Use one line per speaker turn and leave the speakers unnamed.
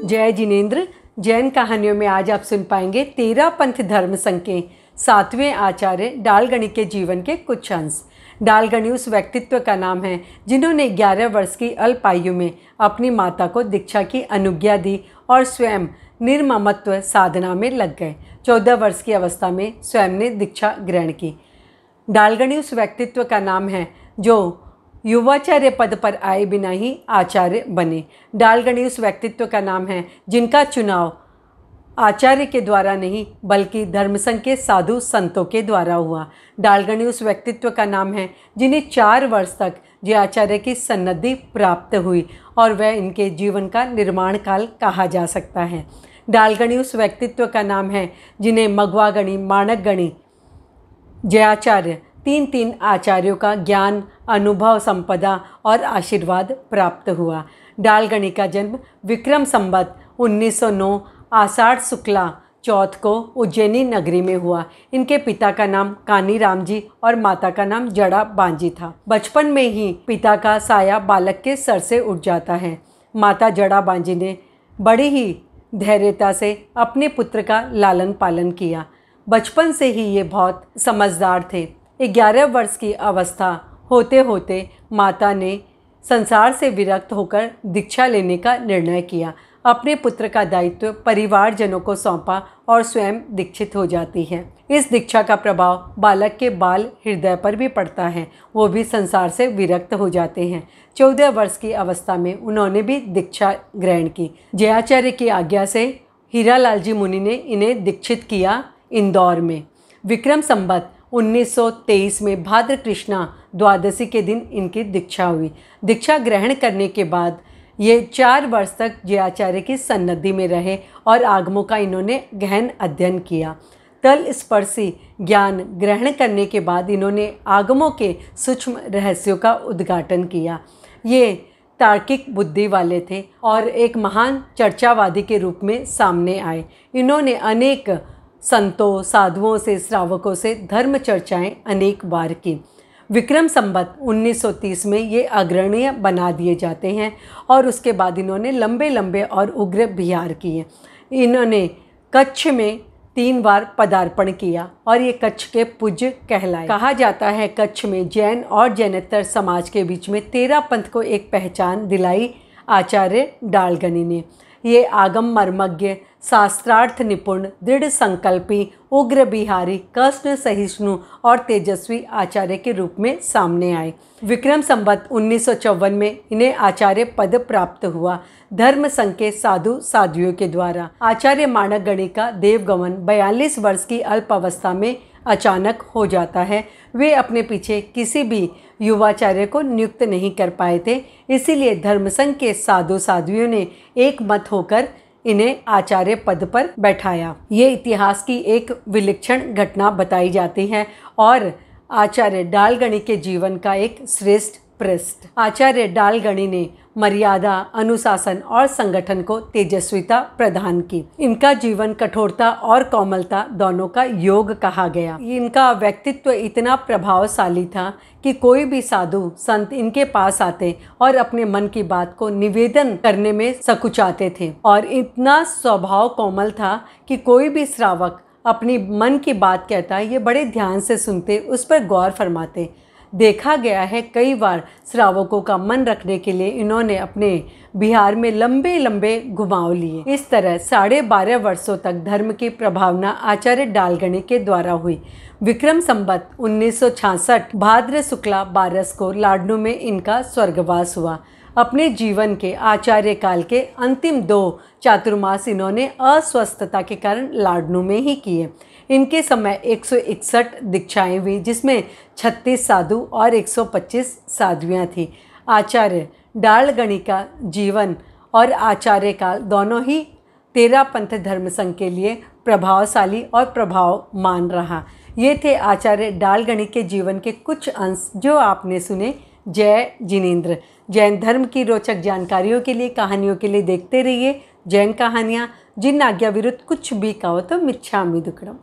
जय जिनेंद्र। जैन कहानियों में आज आप सुन पाएंगे तेरापंथ धर्म संघ के 7वें आचार्य डालगणी के जीवन के कुछ अंश। डालगणी उस व्यक्तित्व का नाम है जिन्होंने 11 वर्ष की अल्प आयु में अपनी माता को दीक्षा की अनुज्ञा दी और स्वयं निर्ममत्व साधना में लग गए। 14 वर्ष की अवस्था में स्वयं ने दीक्षा ग्रहण की। डालगणी उस व्यक्तित्व का नाम है जो युवाचार्य पद पर आए बिना ही आचार्य बने। डालगणी उस व्यक्तित्व का नाम है जिनका चुनाव आचार्य के द्वारा नहीं बल्कि धर्मसंघ के साधु संतों के द्वारा हुआ। डालगणी उस व्यक्तित्व का नाम है जिन्हें 4 वर्ष तक जे आचार्य की सन्निधि प्राप्त हुई और वह इनके जीवन का निर्माण काल कहा जा सकता है। डालगणी उस व्यक्तित्व का नाम है जिन्हें मगवागणी, माणकगणी, जयाचार्य 3 आचार्यों का ज्ञान, अनुभव, संपदा और आशीर्वाद प्राप्त हुआ। डालगणी का जन्म विक्रम संवत 1909 आषाढ़ शुक्ला चौथ को उज्जैनी नगरी में हुआ। इनके पिता का नाम कानीराम जी और माता का नाम जड़ा बांजी था। बचपन में ही पिता का साया बालक के सर से उठ जाता है। माता जड़ा बांजी ने बड़ी ही धैर्यता से अपने पुत्र का लालन पालन किया। बचपन से ही ये बहुत समझदार थे। 11 वर्ष की अवस्था होते होते माता ने संसार से विरक्त होकर दीक्षा लेने का निर्णय किया। अपने पुत्र का दायित्व परिवारजनों को सौंपा और स्वयं दीक्षित हो जाती है। इस दीक्षा का प्रभाव बालक के बाल हृदय पर भी पड़ता है। वो भी संसार से विरक्त हो जाते हैं। 14 वर्ष की अवस्था में उन्होंने भी दीक्षा ग्रहण की। जयाचार्य की आज्ञा से हीरालाल जी मुनि ने इन्हें दीक्षित किया इंदौर में। विक्रम संवत 1923 में भाद्र कृष्णा द्वादशी के दिन इनकी दीक्षा हुई। दीक्षा ग्रहण करने के बाद ये 4 वर्ष तक जयाचार्य की सन्निधि में रहे और आगमों का इन्होंने गहन अध्ययन किया। तल स्पर्शी ज्ञान ग्रहण करने के बाद इन्होंने आगमों के सूक्ष्म रहस्यों का उद्घाटन किया। ये तार्किक बुद्धि वाले थे और एक महान चर्चावादी के रूप में सामने आए। इन्होंने अनेक संतों, साधुओं से, श्रावकों से धर्म चर्चाएं अनेक बार की। विक्रम संवत 1930 में ये अग्रणीय बना दिए जाते हैं और उसके बाद इन्होंने लंबे लंबे और उग्र विहार किए। इन्होंने कच्छ में 3 बार पदार्पण किया और ये कच्छ के पूज्य कहलाए। कहा जाता है कच्छ में जैन और जैनेतर समाज के बीच में तेरापंथ को एक पहचान दिलाई आचार्य डालगणी ने। ये आगम मर्मज्ञ, शास्त्रार्थ निपुण, दृढ़ संकल्पी, उग्र बिहारी, कष्ट सहिष्णु और तेजस्वी आचार्य के रूप में सामने आए। विक्रम संवत 1954 में इन्हें आचार्य पद प्राप्त हुआ धर्म संघ के साधु साध्वियों के द्वारा। आचार्य माणकगणी का देवगमन 42 वर्ष की अल्प अवस्था में अचानक हो जाता है। वे अपने पीछे किसी भी युवाचार्य को नियुक्त नहीं कर पाए थे, इसीलिए धर्मसंघ के साधु साध्वियों ने एक मत होकर इन्हें आचार्य पद पर बैठाया। ये इतिहास की एक विलक्षण घटना बताई जाती है और आचार्य डालगणी के जीवन का एक श्रेष्ठ पृष्ठ। आचार्य डालगणी ने मर्यादा, अनुशासन और संगठन को तेजस्विता प्रदान की। इनका जीवन कठोरता और कोमलता दोनों का योग कहा गया। इनका व्यक्तित्व इतना प्रभावशाली था कि कोई भी साधु संत इनके पास आते और अपने मन की बात को निवेदन करने में सकुचाते थे और इतना स्वभाव कोमल था कि कोई भी श्रावक अपनी मन की बात कहता ये बड़े ध्यान से सुनते, उस पर गौर फरमाते। देखा गया है कई बार श्रावकों का मन रखने के लिए इन्होंने अपने बिहार में लंबे लंबे घुमाव लिए। इस तरह 12.5 वर्षों तक धर्म की प्रभावना आचार्य डालगणी के द्वारा हुई। विक्रम संवत 1966 भाद्र शुक्ला 12 को लाडनू में इनका स्वर्गवास हुआ। अपने जीवन के आचार्य काल के अंतिम 2 चातुर्मास इन्होंने अस्वस्थता के कारण लाडनू में ही किए। इनके समय 161 दीक्षाएं हुई जिसमें 36 साधु और 125 साध्वियाँ थीं। आचार्य डालगणी का जीवन और आचार्य काल दोनों ही तेरापंथ धर्म संघ के लिए प्रभावशाली और प्रभावमान रहा। ये थे आचार्य डालगणी के जीवन के कुछ अंश जो आपने सुने। जय जिनेंद्र। जैन धर्म की रोचक जानकारियों के लिए, कहानियों के लिए देखते रहिए जैन कहानियाँ। जिन आज्ञा विरुद्ध कुछ भी कहो तो मिच्छामि दुक्कडम।